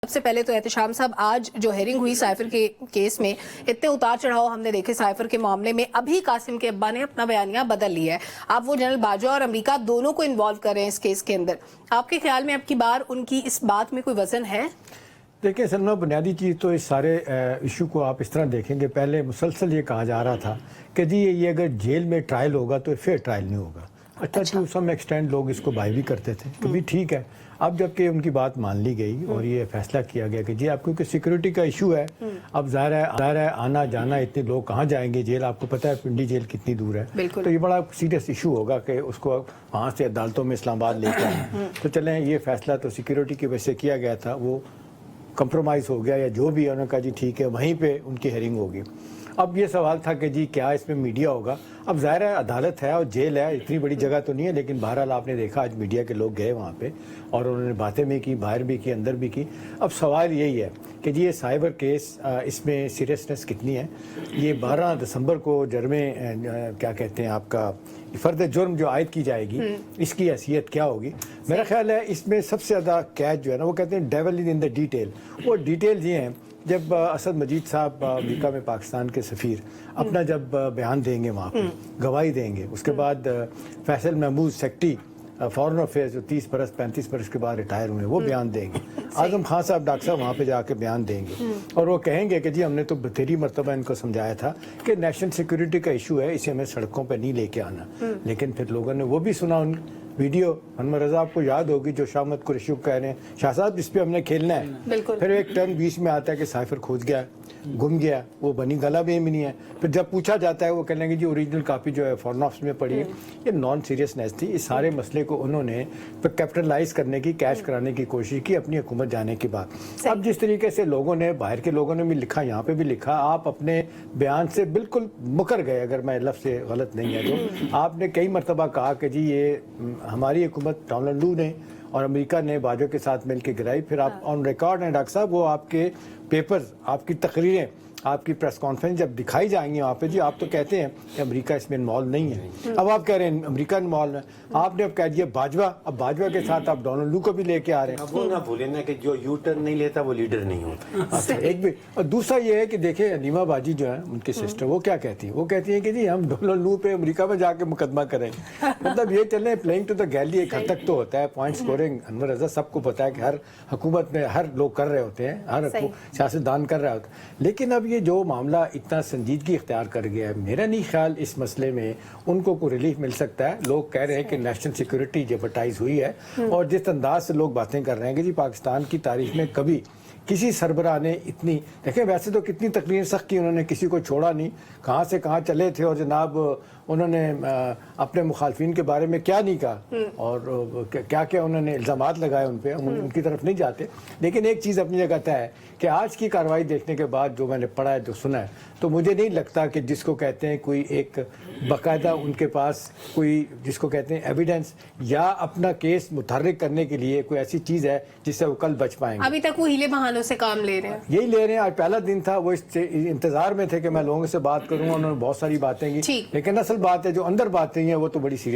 سب سے پہلے تو احتشام صاحب، آج جو ہیرنگ ہوئی سائفر کے کیس میں اتنے اتار چڑھاؤ ہم نے دیکھے سائفر کے معاملے میں. ابھی قاسم کے ابا نے اپنا بیانیہ بدل لیا ہے. آپ وہ جنرل باجوہ اور امریکہ دونوں کو انوالو کر رہے ہیں اس کیس کے اندر. آپ کے خیال میں اب کی بار ان کی اس بات میں کوئی وزن ہے؟ دیکھیں سلمہ، بنیادی چیز تو اس سارے ایشو کو آپ اس طرح دیکھیں گے. پہلے مسلسل یہ کہا جا رہا تھا کہ جی یہ اگر جیل میں ٹرائل ہوگا تو فیئر ٹرائل نہیں ہوگا. اچھا ٹو سم ایکسٹینڈ لوگ اس کو بائی بھی کرتے تھے کہ بھی ٹھیک ہے. اب جب کہ ان کی بات مان لی گئی اور یہ فیصلہ کیا گیا کہ جی آپ کیونکہ سیکورٹی کا ایشو ہے، اب ظاہر ہے آنا جانا اتنے لوگ کہاں جائیں گے جیل. آپ کو پتہ ہے پنڈی جیل کتنی دور ہے، تو یہ بڑا سیریس ایشو ہوگا کہ اس کو وہاں سے عدالتوں میں اسلام آباد لے کے آئیں. تو چلیں یہ فیصلہ تو سیکورٹی کی وجہ سے کیا گیا تھا، وہ کمپرومائز ہو گیا یا جو بھی انہوں نے کہا جی ٹھیک ہے وہیں پہ ان کی ہیرنگ ہوگی. اب یہ سوال تھا کہ جی کیا اس میں میڈیا ہوگا. اب ظاہر ہے عدالت ہے اور جیل ہے، اتنی بڑی جگہ تو نہیں ہے، لیکن بہرحال آپ نے دیکھا آج میڈیا کے لوگ گئے وہاں پہ اور انہوں نے باتیں بھی کی، باہر بھی کی، اندر بھی کی. اب سوال یہی ہے کہ جی یہ سائبر کیس اس میں سیریسنس کتنی ہے. یہ 12 دسمبر کو جرم کیا کہتے ہیں آپ کا فرد جرم جو عائد کی جائے گی، اس کی حیثیت کیا ہوگی. میرا خیال ہے اس میں سب سے زیادہ کیچ جو ہے نا، وہ کہتے ہیں dual is in the detail. وہ ڈیٹیل یہ ہیں جب اسد مجید صاحب امریکہ میں پاکستان کے سفیر اپنا جب بیان دیں گے وہاں پہ، گواہی دیں گے، اس کے بعد Faisal Mahmood secretary foreign affairs جو 30 برس 35 برس کے بعد ریٹائر ہوئے وہ بیان دیں گے. اعظم خان صاحب ڈاکٹر صاحب وہاں پہ جا کے بیان دیں گے اور وہ کہیں گے کہ جی ہم نے تو بتیری مرتبہ ان کو سمجھایا تھا کہ نیشنل سیکورٹی کا ایشو ہے، اسے ہمیں سڑکوں پہ نہیں لے کے آنا. لیکن پھر لوگوں نے وہ بھی سنا ان ویڈیو. انور رضا آپ کو یاد ہوگی جو شاہ محمد قریشی کہہ رہے ہیں شاہ صاحب اس پہ ہم نے کھیلنا ہے. پھر ایک ٹرن بیچ میں آتا ہے کہ سائفر کھوج گیا، گم گیا، وہ بنی گلا بھی نہیں ہے. پھر جب پوچھا جاتا ہے وہ کہنے لگے جی اوریجنل کاپی جو ہے فارن آفس میں پڑی ہے. یہ نان سیریسنیس تھی. اس سارے مسئلے کو انہوں نے کیپٹلائز کرنے کی، کیش کرانے کی کوشش کی اپنی حکومت جانے کے بعد. اب جس طریقے سے لوگوں نے، باہر کے لوگوں نے بھی لکھا، یہاں پہ بھی لکھا، آپ اپنے بیان سے بالکل مکر گئے. اگر میں لفظ سے غلط نہیں ہے تو آپ نے کئی مرتبہ کہا کہ جی یہ ہماری حکومت ڈونلڈ لو نے اور امریکہ نے باجوہ کے ساتھ مل کے گرائی. پھر آپ آن ریکارڈ ہیں ڈاکٹر صاحب، وہ آپ کے پیپرز، آپ کی تقریریں، آپ کی پریس کانفرنس جب دکھائی جائیں گی وہاں پہ، جی آپ تو کہتے ہیں کہ امریکہ اس میں انوالو نہیں ہے. اب آپ کہہ رہے ہیں امریکہ انوالو ہے. آپ نے اب کہہ دیا باجوہ، اب باجوہ کے ساتھ آپ ڈونلڈ لو کو بھی لے کے آ رہے ہیں. اب وہ نہ بھولیں نا کہ جو یو ٹرن نہیں لیتا وہ لیڈر نہیں ہوتا. ایک بھی. اور دوسرا یہ ہے کہ دیکھیں نیما باجی جو ہیں ان کی سسٹر، وہ کیا کہتی ہیں؟ وہ کہتی ہیں کہ جی ہم ڈونلڈ لو پہ امریکہ میں جا کے مقدمہ کریں. مطلب یہ چلیں پلینگ ٹو دا گیلری ایک حد تک تو ہوتا ہے. پوائنٹ سکورنگ انور رضا سب کو پتا ہے کہ ہر حکومت میں ہر لوگ کر رہے ہوتے ہیں، ہر سیاستدان کر رہا ہوتا ہے. لیکن اب یہ جو معاملہ اتنا سنجیدگی اختیار کر گیا ہے، میرا نہیں خیال اس مسئلے میں ان کو کوئی ریلیف مل سکتا ہے. لوگ کہہ رہے ہیں کہ نیشنل سیکورٹی جیپرٹائز ہوئی ہے اور جس انداز سے لوگ باتیں کر رہے ہیں کہ جی پاکستان کی تاریخ میں کبھی کسی سربراہ نے اتنی، دیکھیں ویسے تو کتنی تقریریں سخت کی، انہوں نے کسی کو چھوڑا نہیں، کہاں سے کہاں چلے تھے اور جناب انہوں نے اپنے مخالفین کے بارے میں کیا نہیں کہا اور کیا کیا انہوں نے الزامات لگائے ان پہ. ان کی طرف نہیں جاتے. لیکن ایک چیز اپنی جگہ طے ہے کہ آج کی کارروائی دیکھنے کے بعد جو میں نے پڑھا ہے، جو سنا ہے، تو مجھے نہیں لگتا کہ جس کو کہتے ہیں کوئی ایک باقاعدہ ان کے پاس کوئی جس کو کہتے ہیں ایویڈنس یا اپنا کیس متحرک کرنے کے لیے کوئی ایسی چیز ہے جس سے وہ کل بچ پائیں گے. ابھی تک وہ ہیلے بہانوں سے کام لے رہے ہیں. یہی لے رہے ہیں. آج پہلا دن تھا، وہ اس انتظار میں تھے کہ میں لوگوں سے بات کروں. انہوں نے بہت ساری باتیں کی، لیکن اصل بات ہے جو اندر باتیں ہیں وہ تو بڑی سیریس